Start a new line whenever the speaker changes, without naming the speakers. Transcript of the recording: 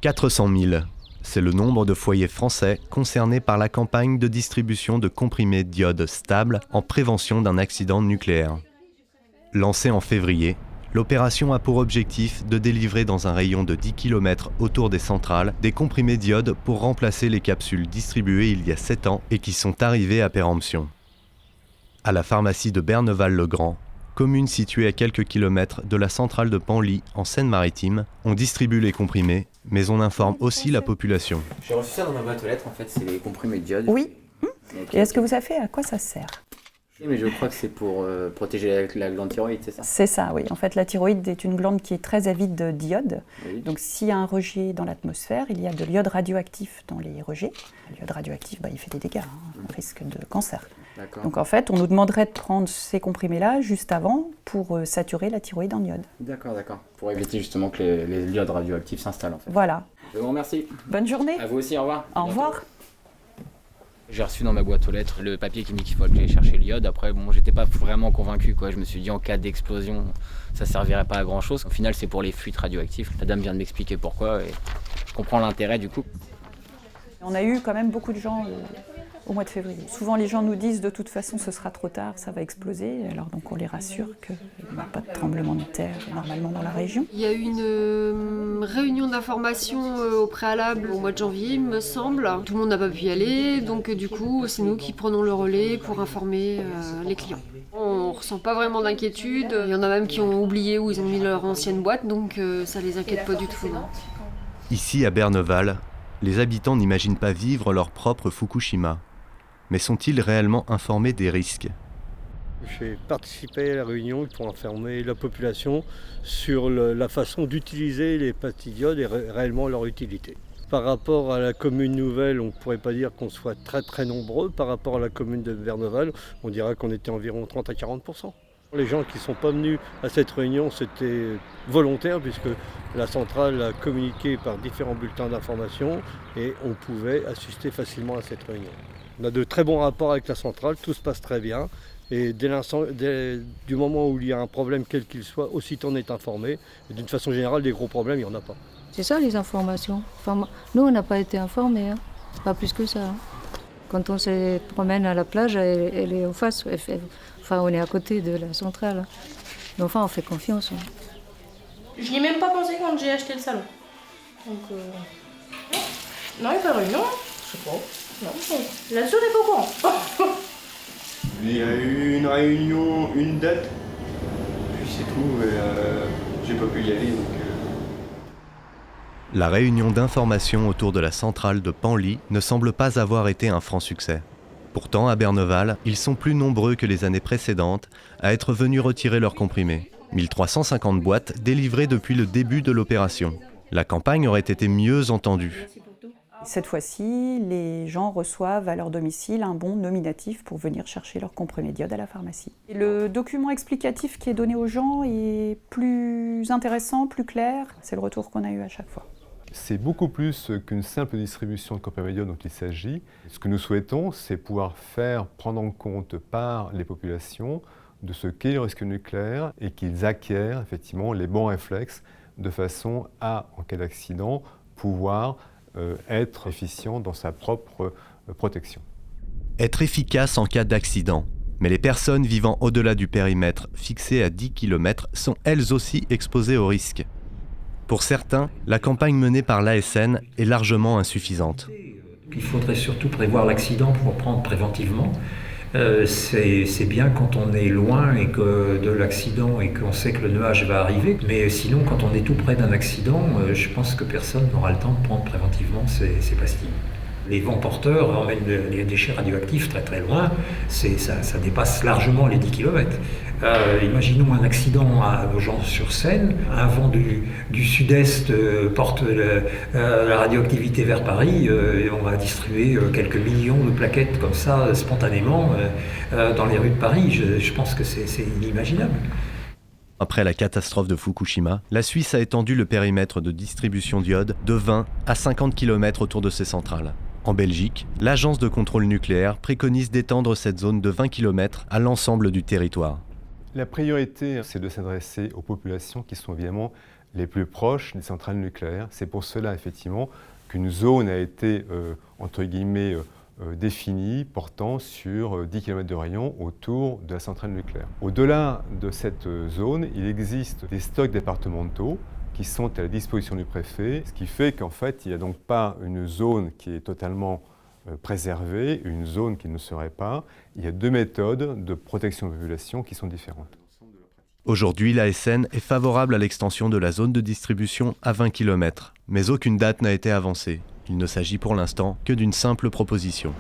400 000, c'est le nombre de foyers français concernés par la campagne de distribution de comprimés d'iode stable en prévention d'un accident nucléaire. Lancée en février, l'opération a pour objectif de délivrer dans un rayon de 10 km autour des centrales des comprimés d'iode pour remplacer les capsules distribuées il y a 7 ans et qui sont arrivées à péremption. À la pharmacie de Berneval-le-Grand, commune située à quelques kilomètres de la centrale de Penly en Seine-Maritime, on distribue les comprimés, mais on informe aussi la population.
J'ai reçu ça dans ma boîte aux lettres, en fait, c'est les comprimés d'iode.
Oui.
Okay.
Et est-ce que vous savez à quoi ça sert ?
Mais je crois que c'est pour protéger la glande thyroïde, c'est ça ?
C'est ça, oui. En fait, la thyroïde est une glande qui est très avide d'iode. Oui. Donc, s'il y a un rejet dans l'atmosphère, il y a de l'iode radioactif dans les rejets. L'iode radioactif, il fait des dégâts, un risque de cancer. D'accord. Donc, en fait, on nous demanderait de prendre ces comprimés-là juste avant pour saturer la thyroïde en iode.
D'accord. Pour éviter justement que les iodes radioactifs s'installent, en fait.
Voilà.
Je vous remercie.
Bonne journée.
À vous aussi, au revoir.
Au revoir.
J'ai reçu dans ma boîte aux lettres le papier qui me dit qu'il faut que j'aille chercher l'iode. Après, j'étais pas vraiment convaincu, quoi. Je me suis dit, en cas d'explosion, ça servirait pas à grand chose. Au final, c'est pour les fuites radioactifs. La dame vient de m'expliquer pourquoi et je comprends l'intérêt du coup.
On a eu quand même beaucoup de gens au mois de février. Souvent, les gens nous disent de toute façon, ce sera trop tard, ça va exploser. Alors donc, on les rassure qu'il n'y a pas de tremblement de terre normalement dans la région.
Il y a eu une réunion d'information au préalable au mois de janvier, il me semble. Tout le monde n'a pas pu y aller, donc du coup, c'est nous qui prenons le relais pour informer les clients. On ne ressent pas vraiment d'inquiétude. Il y en a même qui ont oublié où ils ont mis leur ancienne boîte, donc ça ne les inquiète pas du tout. Non.
Ici, à Berneval, les habitants n'imaginent pas vivre leur propre Fukushima. Mais sont-ils réellement informés des risques ?
J'ai participé à la réunion pour informer la population sur la façon d'utiliser les pastilles d'iode et réellement leur utilité. Par rapport à la commune nouvelle, on ne pourrait pas dire qu'on soit très très nombreux. Par rapport à la commune de Berneval, on dirait qu'on était environ 30 à 40%. Les gens qui ne sont pas venus à cette réunion, c'était volontaire puisque la centrale a communiqué par différents bulletins d'information et on pouvait assister facilement à cette réunion. On a de très bons rapports avec la centrale, tout se passe très bien. Et du moment où il y a un problème quel qu'il soit, aussitôt on est informé. Et d'une façon générale, des gros problèmes, il n'y en a pas.
C'est ça les informations. Enfin, nous, on n'a pas été informés, pas plus que ça. Quand on se promène à la plage, elle est en face. On est à côté de la centrale. Mais enfin, on fait confiance.
Je n'y ai même pas pensé quand j'ai acheté le salon. Donc, non, il n'y a pas de réunion. Je sais pas. Non, là-dessus, on n'est pas au courant.
Il y a eu une réunion, une date, puis c'est tout, et j'ai pas pu y aller. Donc,
La réunion d'information autour de la centrale de Penly ne semble pas avoir été un franc succès. Pourtant, à Berneval, ils sont plus nombreux que les années précédentes à être venus retirer leurs comprimés. 1350 boîtes délivrées depuis le début de l'opération. La campagne aurait été mieux entendue.
Cette fois-ci, les gens reçoivent à leur domicile un bon nominatif pour venir chercher leur comprimé d'iode à la pharmacie. Et le document explicatif qui est donné aux gens est plus intéressant, plus clair. C'est le retour qu'on a eu à chaque fois.
C'est beaucoup plus qu'une simple distribution de comprimés d'iode dont il s'agit. Ce que nous souhaitons, c'est pouvoir prendre en compte par les populations de ce qu'est le risque nucléaire et qu'ils acquièrent effectivement les bons réflexes de façon à, en cas d'accident, pouvoir être efficient dans sa propre protection.
Être efficace en cas d'accident. Mais les personnes vivant au-delà du périmètre fixé à 10 km sont elles aussi exposées au risque. Pour certains, la campagne menée par l'ASN est largement insuffisante.
Il faudrait surtout prévoir l'accident pour prendre préventivement. C'est bien quand on est loin de l'accident et qu'on sait que le nuage va arriver, mais sinon quand on est tout près d'un accident, je pense que personne n'aura le temps de prendre préventivement ces pastilles. Les vents porteurs emmènent les déchets radioactifs très très loin, ça dépasse largement les 10 km. Imaginons un accident à Nogent-sur-Seine, un vent du sud-est porte la radioactivité vers Paris, et on va distribuer quelques millions de plaquettes comme ça spontanément dans les rues de Paris. Je pense que c'est inimaginable.
Après la catastrophe de Fukushima, la Suisse a étendu le périmètre de distribution d'iode de 20 à 50 km autour de ses centrales. En Belgique, l'Agence de contrôle nucléaire préconise d'étendre cette zone de 20 km à l'ensemble du territoire.
La priorité, c'est de s'adresser aux populations qui sont évidemment les plus proches des centrales nucléaires. C'est pour cela, effectivement, qu'une zone a été, entre guillemets, définie, portant sur 10 km de rayon autour de la centrale nucléaire. Au-delà de cette zone, il existe des stocks départementaux qui sont à la disposition du préfet, ce qui fait qu'en fait, il n'y a donc pas une zone qui est totalement préservée, une zone qui ne serait pas. Il y a deux méthodes de protection de la population qui sont différentes.
Aujourd'hui, l'ASN est favorable à l'extension de la zone de distribution à 20 km, mais aucune date n'a été avancée. Il ne s'agit pour l'instant que d'une simple proposition.